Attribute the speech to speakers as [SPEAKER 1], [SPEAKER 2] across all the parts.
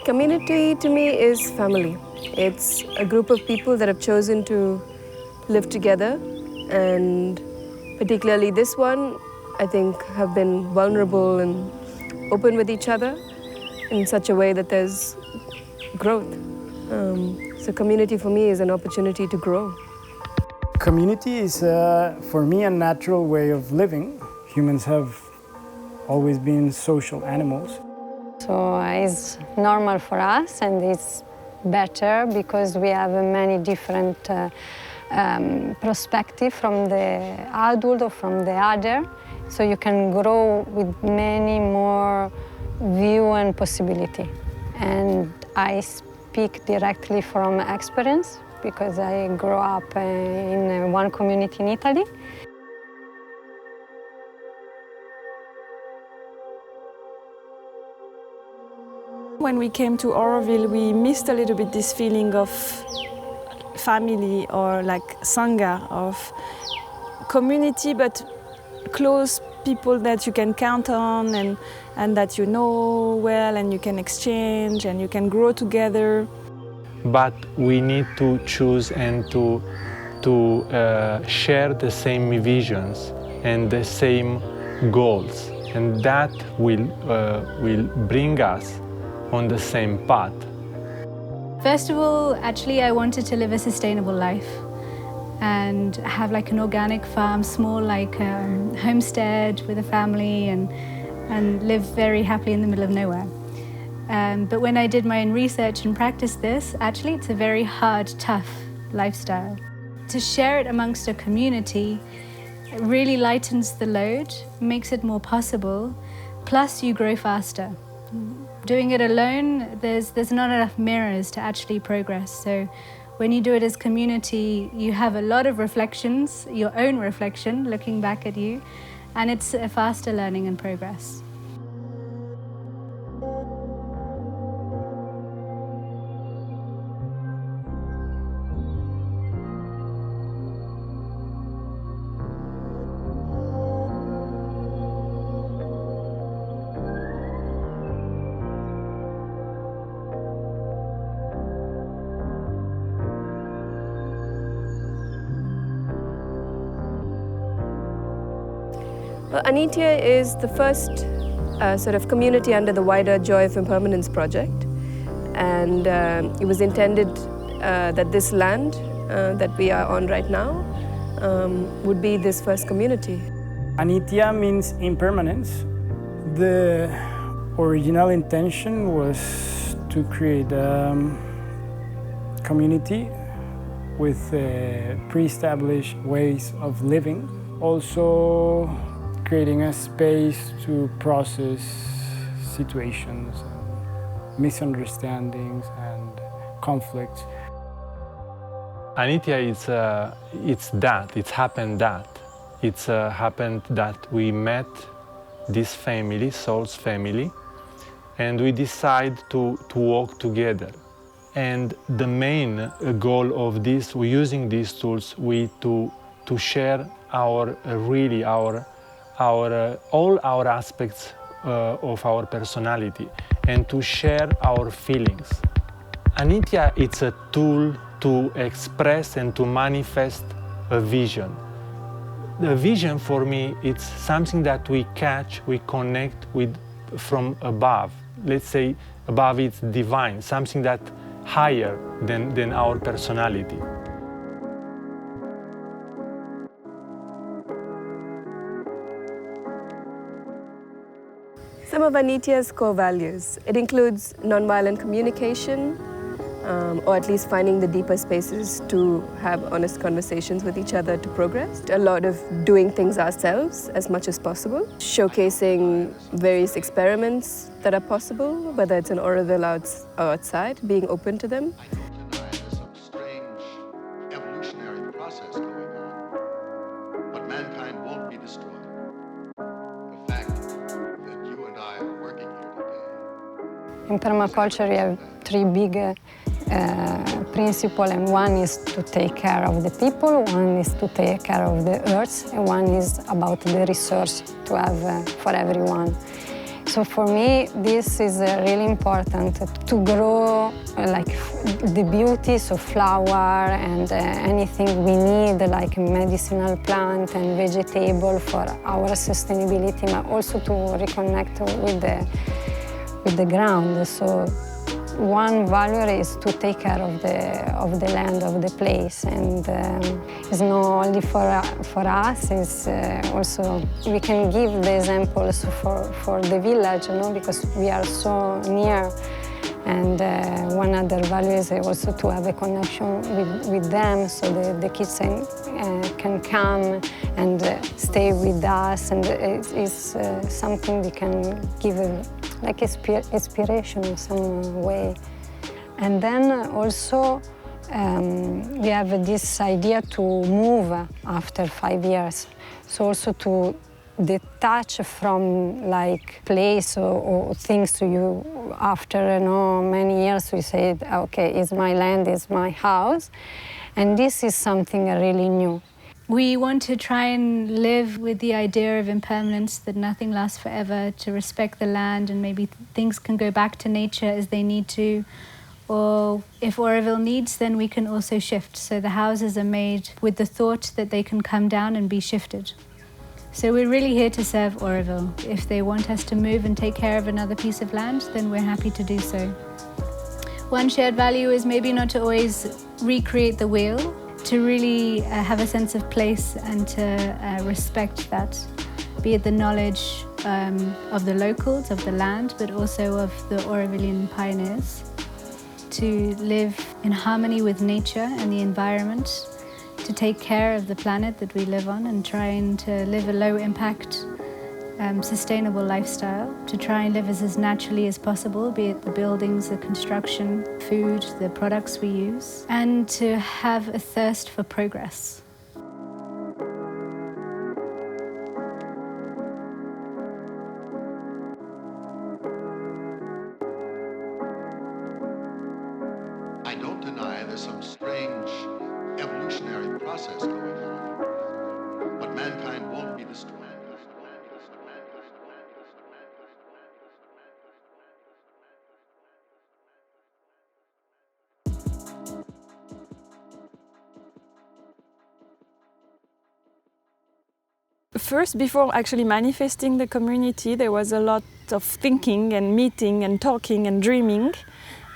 [SPEAKER 1] Community to me is family. It's a group of people that have chosen to live together, and particularly this one, I think, have been vulnerable and open with each other in such a way that there's growth. So community for me is an opportunity to grow.
[SPEAKER 2] Community is, for me, a natural way of living. Humans have always been social animals.
[SPEAKER 3] So it's normal for us, and it's better because we have many different perspectives from the adult or from the other. So you can grow with many more view and possibility. And I speak directly from experience because I grew up in one community in Italy.
[SPEAKER 4] When we came to Auroville, we missed a little bit this feeling of family or like sangha, of community, but close people that you can count on and that you know well, and you can exchange and you can grow together.
[SPEAKER 5] But we need to choose and to share the same visions and the same goals, and that will bring us on the same path.
[SPEAKER 6] First of all, actually, I wanted to live a sustainable life and have like an organic farm, small like homestead with a family, and live very happily in the middle of nowhere. But when I did my own research and practiced this, actually it's a very hard, tough lifestyle. To share it amongst a community, it really lightens the load, makes it more possible, plus you grow faster. Doing it alone, there's not enough mirrors to actually progress. So when you do it as community, you have a lot of reflections, your own reflection looking back at you, and it's a faster learning and progress.
[SPEAKER 1] Well, Anitya is the first sort of community under the wider Joy of Impermanence project, and it was intended that this land that we are on right now would be this first community.
[SPEAKER 2] Anitya means impermanence. The original intention was to create a community with pre-established ways of living. Also creating a space to process situations, misunderstandings and conflicts.
[SPEAKER 5] Anitya, it's happened that we met this family, Soul's family, and we decide to work together. And the main goal of this, we're using these tools, to share all our aspects of our personality and to share our feelings. Anitya, it's a tool to express and to manifest a vision. The vision for me, it's something that we catch, we connect with from above. Let's say above it's divine, something that higher than our personality.
[SPEAKER 1] Some of Anitya's core values. It includes nonviolent communication, or at least finding the deeper spaces to have honest conversations with each other to progress. A lot of doing things ourselves as much as possible. Showcasing various experiments that are possible, whether it's in Auroville or outside, being open to them.
[SPEAKER 7] There's some strange evolutionary process going on, but mankind won't be destroyed. The fact that you and I are working here today.
[SPEAKER 3] In permaculture, you have three big principle, and one is to take care of the people, one is to take care of the earth, and one is about the resource to have for everyone. So for me, this is really important to grow like the beauties of flower and anything we need, like medicinal plant and vegetable for our sustainability, but also to reconnect with the ground. So one value is to take care of the land, of the place, and it's not only for us. It's also we can give the examples for the village, you know, because we are so near. And one other value is also to have a connection with them, so the kids can come and stay with us, and it's something they can give like inspiration in some way. And then also we have this idea to move after 5 years, so also to detach from like place or things to you. After many years we say, okay, it's my land, it's my house, and this is something really new.
[SPEAKER 6] We want to try and live with the idea of impermanence, that nothing lasts forever, to respect the land, and maybe things can go back to nature as they need to, or if Auroville needs, then we can also shift. So the houses are made with the thought that they can come down and be shifted. So we're really here to serve Auroville. If they want us to move and take care of another piece of land, then we're happy to do so. One shared value is maybe not to always recreate the wheel, to really have a sense of place and to respect that, be it the knowledge of the locals, of the land, but also of the Aurovillian pioneers, to live in harmony with nature and the environment, to take care of the planet that we live on and trying to live a low impact, sustainable lifestyle, to try and live as naturally as possible, be it the buildings, the construction, food, the products we use, and to have a thirst for progress.
[SPEAKER 7] I don't deny there's some strange evolutionary process going on, but mankind won't be destroyed.
[SPEAKER 4] First, before actually manifesting the community, there was a lot of thinking and meeting and talking and dreaming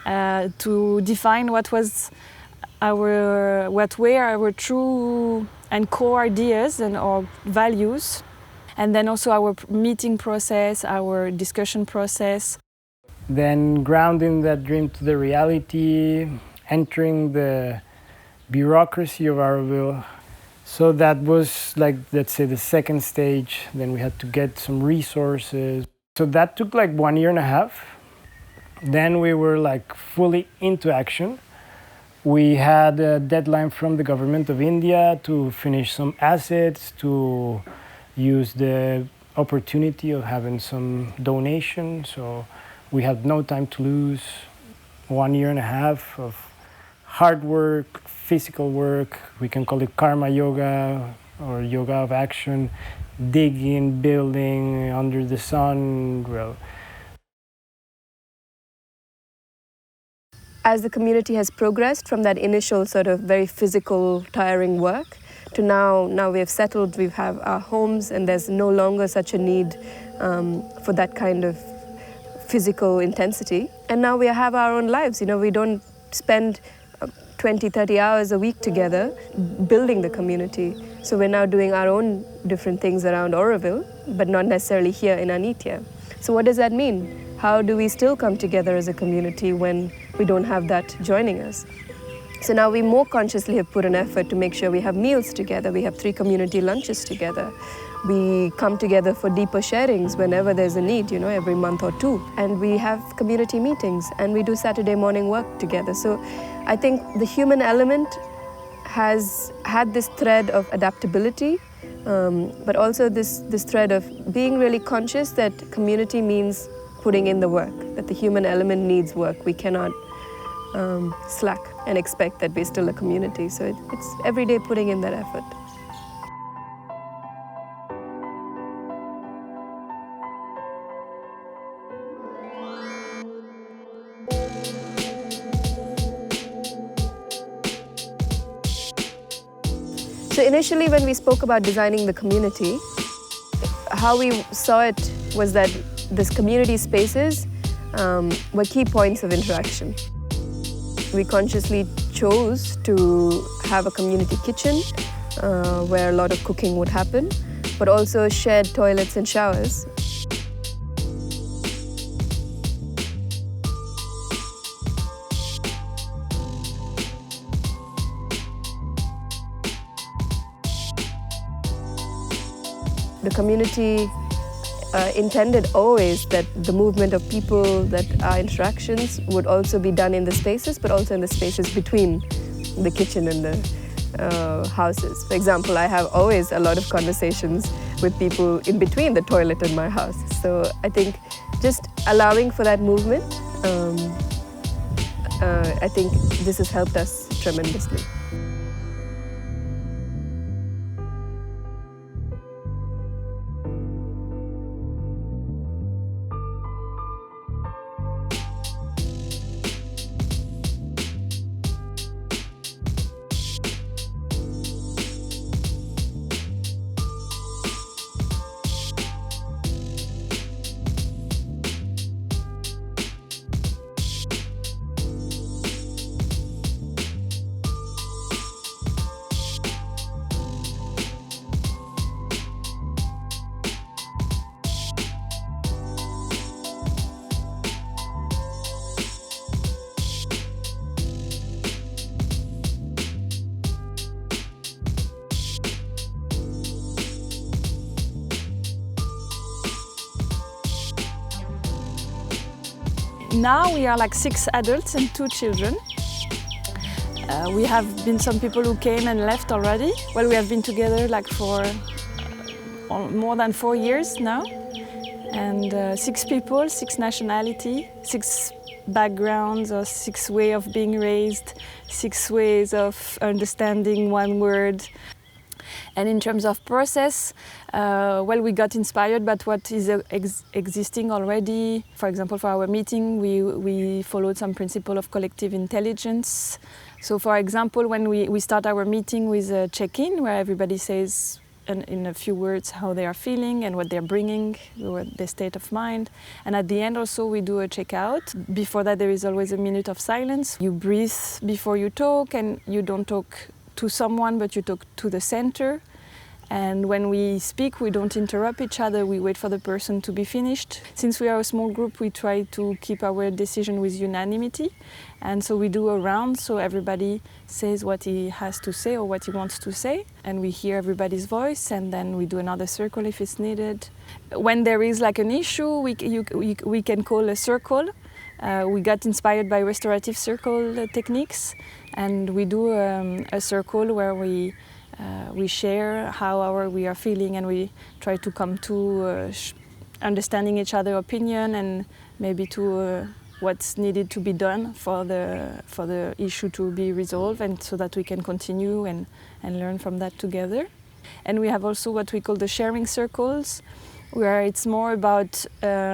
[SPEAKER 4] to define what were our true and core ideas and our values, and then also our meeting process, our discussion process.
[SPEAKER 2] Then grounding that dream to the reality, entering the bureaucracy of Auroville. So that was like, let's say, the second stage. Then we had to get some resources. So that took like 1.5 years. Then we were like fully into action. We had a deadline from the government of India to finish some assets, to use the opportunity of having some donation. So we had no time to lose. 1.5 years of hard work, physical work. We can call it karma yoga or yoga of action, digging, building under the sun. Well,
[SPEAKER 1] as the community has progressed from that initial sort of very physical, tiring work to now we have settled, we have our homes, and there's no longer such a need for that kind of physical intensity. And now we have our own lives. You know, we don't spend 20, 30 hours a week together building the community. So we're now doing our own different things around Auroville, but not necessarily here in Anitya. So what does that mean? How do we still come together as a community when we don't have that joining us? So now we more consciously have put an effort to make sure we have meals together. We have 3 community lunches together. We come together for deeper sharings whenever there's a need, you know, every month or 2. And we have community meetings, and we do Saturday morning work together. So I think the human element has had this thread of adaptability, but also this thread of being really conscious that community means putting in the work, that the human element needs work. We cannot slack and expect that we're still a community. So it's every day putting in that effort. So initially when we spoke about designing the community, how we saw it was that this community spaces were key points of interaction. We consciously chose to have a community kitchen where a lot of cooking would happen, but also shared toilets and showers. The community intended always that the movement of people, that our interactions would also be done in the spaces, but also in the spaces between the kitchen and the houses. For example, I have always a lot of conversations with people in between the toilet and my house. So I think just allowing for that movement, I think this has helped us tremendously.
[SPEAKER 4] Now we are like 6 adults and 2 children. We have been some people who came and left already. Well, we have been together like for more than 4 years now. And 6 people, 6 nationality, 6 backgrounds or 6 ways of being raised, 6 ways of understanding one word. And in terms of process, well, we got inspired by what is existing already. For example, for our meeting, we followed some principle of collective intelligence. So for example, when we start our meeting with a check-in, where everybody says in a few words how they are feeling and what they're bringing, their state of mind. And at the end also we do a check-out. Before that there is always a minute of silence. You breathe before you talk, and you don't talk to someone, but you talk to the center. And when we speak, we don't interrupt each other, we wait for the person to be finished. Since we are a small group, we try to keep our decision with unanimity. And so we do a round, so everybody says what he has to say or what he wants to say. And we hear everybody's voice, and then we do another circle if it's needed. When there is like an issue, we can call a circle. We got inspired by restorative circle techniques, and we do a circle where we share how we are feeling, and we try to come to understanding each other's opinion, and maybe to what's needed to be done for the issue to be resolved, and so that we can continue and learn from that together. And we have also what we call the sharing circles, where it's more about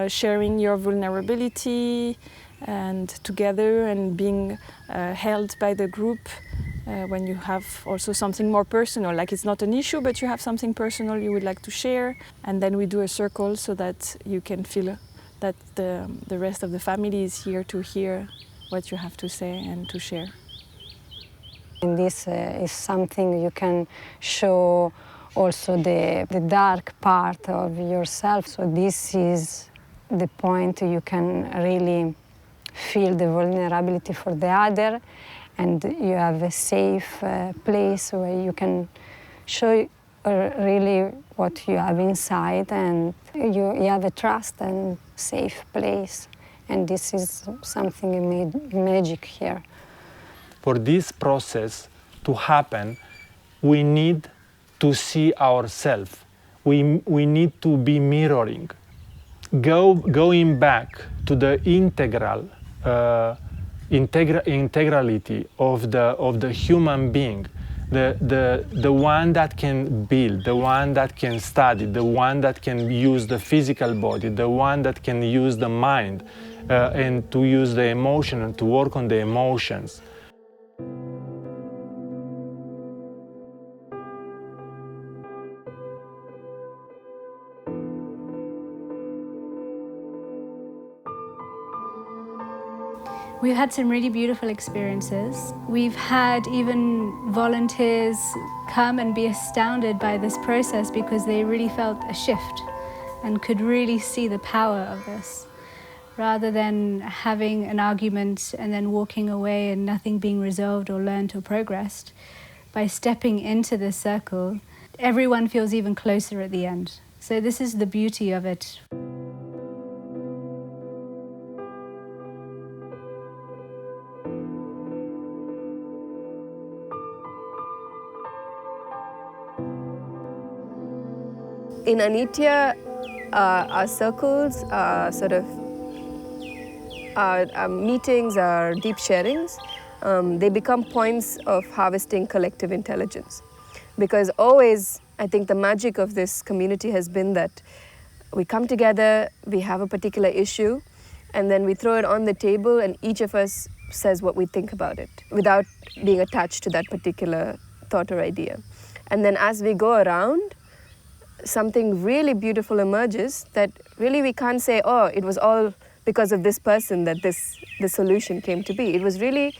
[SPEAKER 4] sharing your vulnerability and together, and being held by the group when you have also something more personal, like it's not an issue, but you have something personal you would like to share. And then we do a circle so that you can feel that the rest of the family is here to hear what you have to say and to share.
[SPEAKER 3] And this is something you can show also the dark part of yourself. So this is the point you can really feel the vulnerability for the other, and you have a safe place where you can show really what you have inside, and you have a trust and safe place. And this is something magic here.
[SPEAKER 5] For this process to happen, we need to see ourselves. We need to be mirroring. Going back to the integral integrality of the human being, the one that can build, the one that can study, the one that can use the physical body, the one that can use the mind and to use the emotion and to work on the emotions.
[SPEAKER 6] We've had some really beautiful experiences. We've had even volunteers come and be astounded by this process because they really felt a shift and could really see the power of this. Rather than having an argument and then walking away and nothing being resolved or learned or progressed, by stepping into this circle, everyone feels even closer at the end. So this is the beauty of it.
[SPEAKER 1] In Anitya, our circles, our meetings, our deep sharings, they become points of harvesting collective intelligence. Because always, I think the magic of this community has been that we come together, we have a particular issue, and then we throw it on the table and each of us says what we think about it without being attached to that particular thought or idea. And then as we go around, something really beautiful emerges that really we can't say, oh, it was all because of this person that the solution came to be. It was really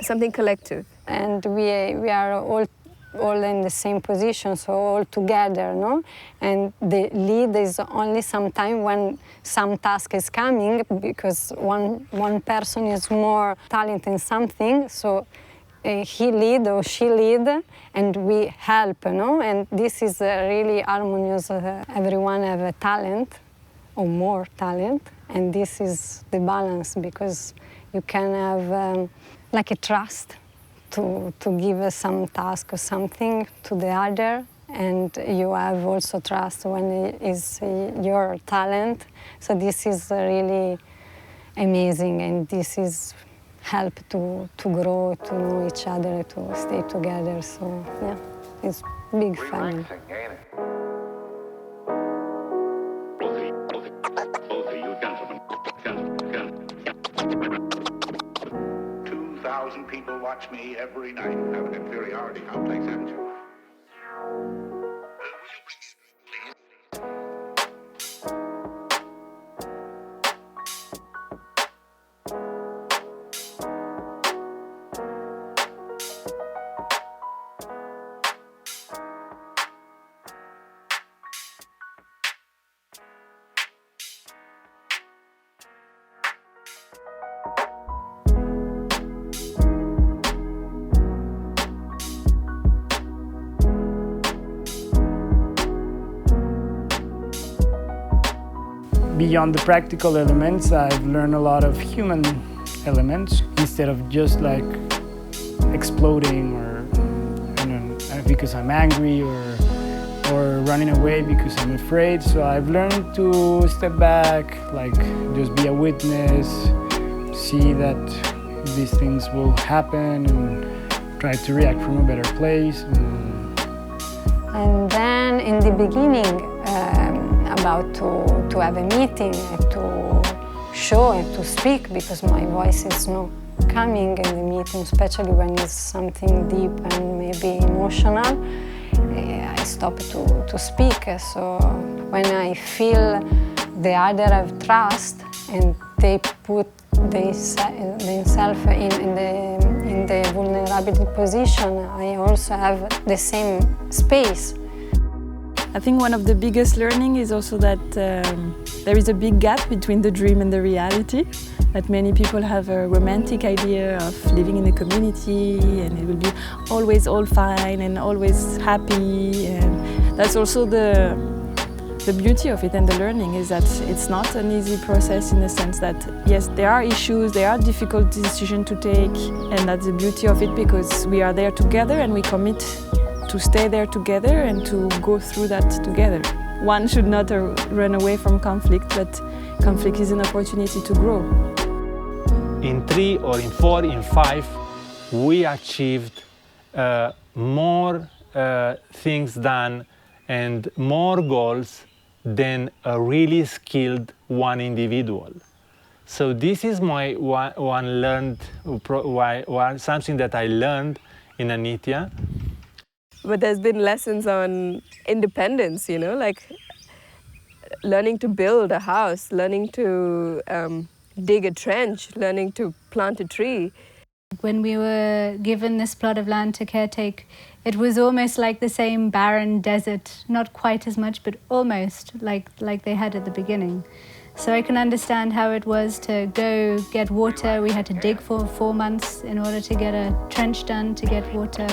[SPEAKER 1] something collective.
[SPEAKER 3] And we are all in the same position, so all together, no? And the lead is only sometime when some task is coming, because one person is more talented in something, so he lead or she lead, and we help, no? And this is really harmonious. Everyone have a talent, or more talent, and this is the balance, because you can have like a trust to give some task or something to the other, and you have also trust when it is your talent. So this is really amazing, and this is help to grow, to know each other, to stay together. So yeah, it's big family.
[SPEAKER 7] People watch me every night. You have an inferiority complex, haven't you?
[SPEAKER 2] Beyond the practical elements, I've learned a lot of human elements instead of just like exploding or because I'm angry or running away because I'm afraid. So I've learned to step back, like just be a witness, see that these things will happen and try to react from a better place.
[SPEAKER 3] And then in the beginning, about to have a meeting, to show and to speak, because my voice is not coming in the meeting, especially when it's something deep and maybe emotional. I stop to speak. So when I feel the other have trust and they put themselves in the vulnerability position, I also have the same space.
[SPEAKER 4] I think one of the biggest learning is also that there is a big gap between the dream and the reality. That many people have a romantic idea of living in a community and it will be always all fine and always happy. And that's also the beauty of it, and the learning is that it's not an easy process, in the sense that yes, there are issues, there are difficult decisions to take, and that's the beauty of it, because we are there together and we commit to stay there together and to go through that together. One should not run away from conflict, but conflict is an opportunity to grow.
[SPEAKER 5] in 3 or in 4, in 5, we achieved more things done and more goals than a really skilled one individual. So this is my something that I learned in Anitya.
[SPEAKER 1] But there's been lessons on independence, you know, like learning to build a house, learning to dig a trench, learning to plant a tree.
[SPEAKER 6] When we were given this plot of land to caretake, it was almost like the same barren desert, not quite as much, but almost like they had at the beginning. So I can understand how it was to go get water. We had to dig for 4 months in order to get a trench done to get water.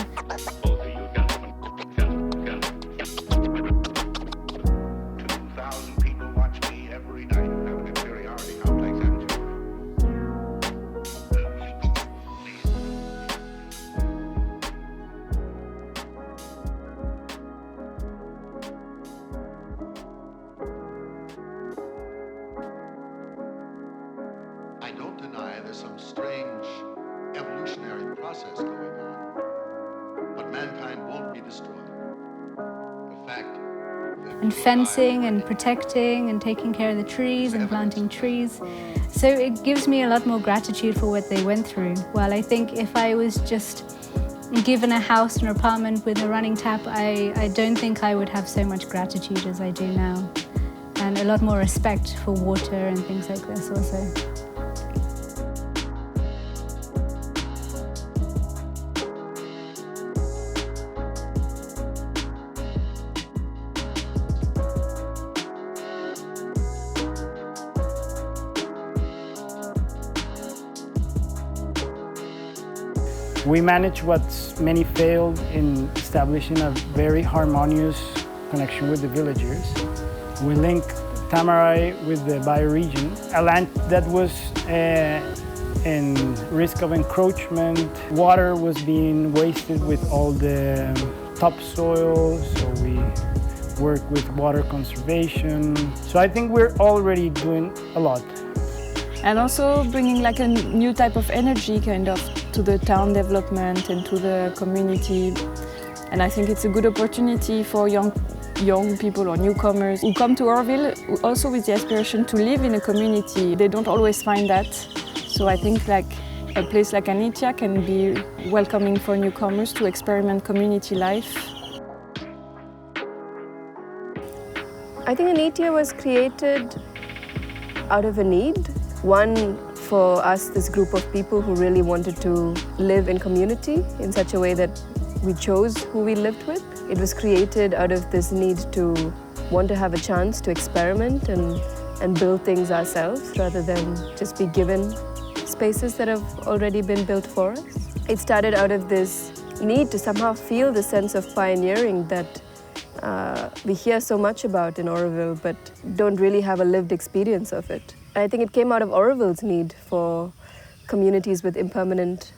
[SPEAKER 7] I don't deny there's some strange evolutionary process going on, but mankind won't be destroyed. The fact that
[SPEAKER 6] And fencing and protecting and taking care of the trees and planting trees. So it gives me a lot more gratitude for what they went through. While I think if I was just given a house, an apartment with a running tap, I don't think I would have so much gratitude as I do now. And a lot more respect for water and things like this also.
[SPEAKER 2] We managed what many failed in establishing a very harmonious connection with the villagers. We linked Tamarai with the bioregion, a land that was in risk of encroachment. Water was being wasted with all the topsoil, so we work with water conservation. So I think we're already doing a lot.
[SPEAKER 4] And also bringing like a new type of energy kind of to the town development and to the community. And I think it's a good opportunity for young people or newcomers who come to Auroville also with the aspiration to live in a community. They don't always find that. So I think like a place like Anitya can be welcoming for newcomers to experiment community life.
[SPEAKER 1] I think Anitya was created out of a need. One, for us, this group of people who really wanted to live in community in such a way that we chose who we lived with. It was created out of this need to want to have a chance to experiment and build things ourselves rather than just be given spaces that have already been built for us. It started out of this need to somehow feel the sense of pioneering that we hear so much about in Auroville but don't really have a lived experience of it. I think it came out of Auroville's need for communities with impermanent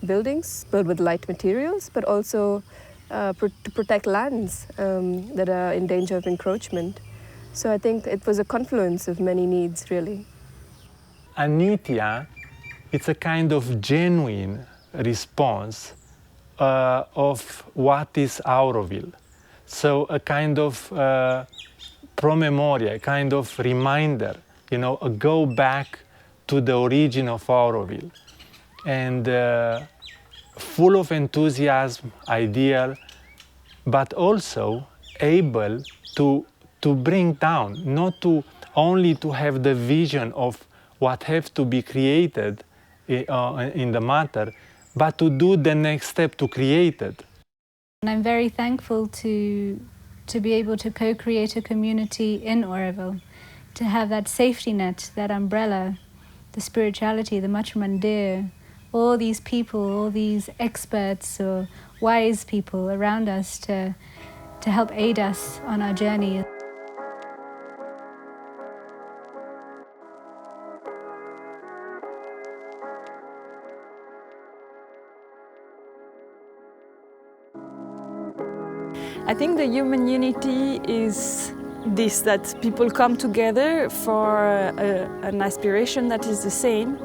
[SPEAKER 1] buildings, built with light materials, but also to protect lands that are in danger of encroachment. So I think it was a confluence of many needs, really.
[SPEAKER 5] Anitya, it's a kind of genuine response of what is Auroville. So a kind of promemoria, a kind of reminder, you know, a go back to the origin of Auroville. And full of enthusiasm, ideal, but also able to bring down, not to only to have the vision of what have to be created in the matter, but to do the next step to create it.
[SPEAKER 6] And I'm very thankful to be able to co-create a community in Auroville, to have that safety net, that umbrella, the spirituality, the Mach Mandir, all these people, all these experts or wise people around us to help aid us on our journey.
[SPEAKER 4] I think the human unity is this, that people come together for an aspiration that is the same,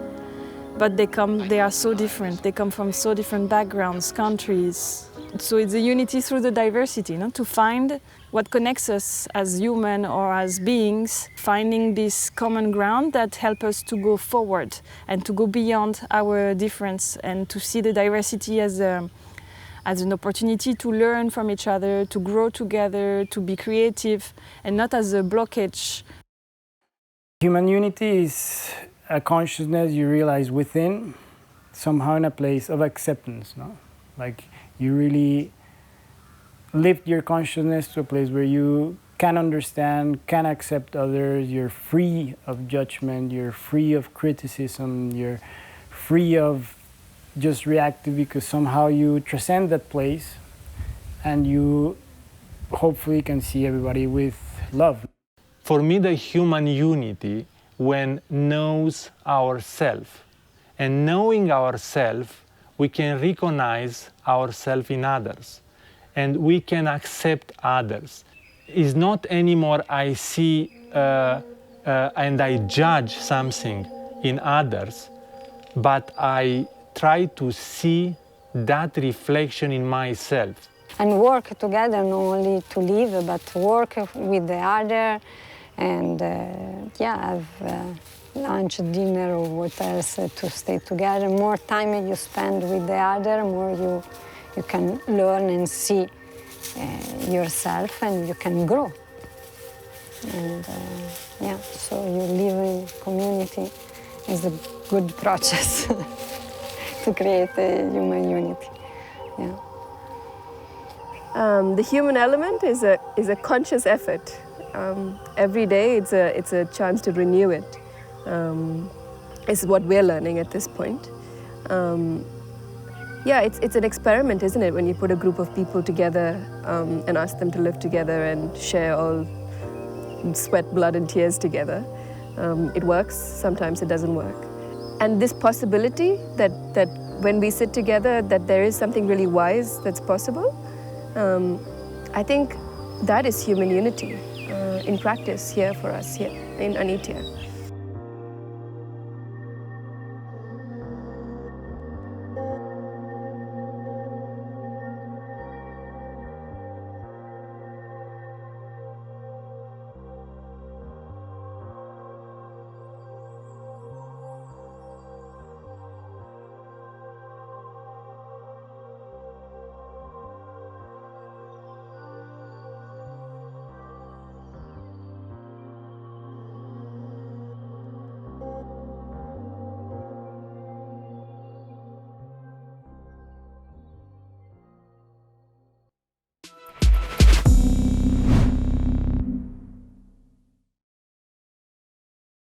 [SPEAKER 4] but they are so different. They come from so different backgrounds, countries. So it's a unity through the diversity, no? To find what connects us as human or as beings, finding this common ground that help us to go forward and to go beyond our difference and to see the diversity as an opportunity to learn from each other, to grow together, to be creative, and not as a blockage.
[SPEAKER 2] Human unity is a consciousness you realize within, somehow in a place of acceptance, no? Like you really lift your consciousness to a place where you can understand, can accept others, you're free of judgment, you're free of criticism, you're free of just reactive, because somehow you transcend that place and you hopefully can see everybody with love.
[SPEAKER 5] For me, the human unity when knows ourselves. And knowing ourselves, we can recognize ourselves in others. And we can accept others. It's not anymore I see and I judge something in others, but I try to see that reflection in myself.
[SPEAKER 3] And work together, not only to live, but work with the other, and have lunch, dinner, or what else to stay together. More time you spend with the other, more you can learn and see yourself, and you can grow. And so you live in community is a good process to create a human unity. Yeah.
[SPEAKER 1] The human element is a conscious effort. Every day it's a chance to renew it. Is what we're learning at this point. It's an experiment, isn't it? When you put a group of people together and ask them to live together and share all sweat, blood, and tears together. It works. Sometimes it doesn't work. And this possibility that when we sit together, that there is something really wise that's possible. I think that is human unity in practice here for us here in Anitya.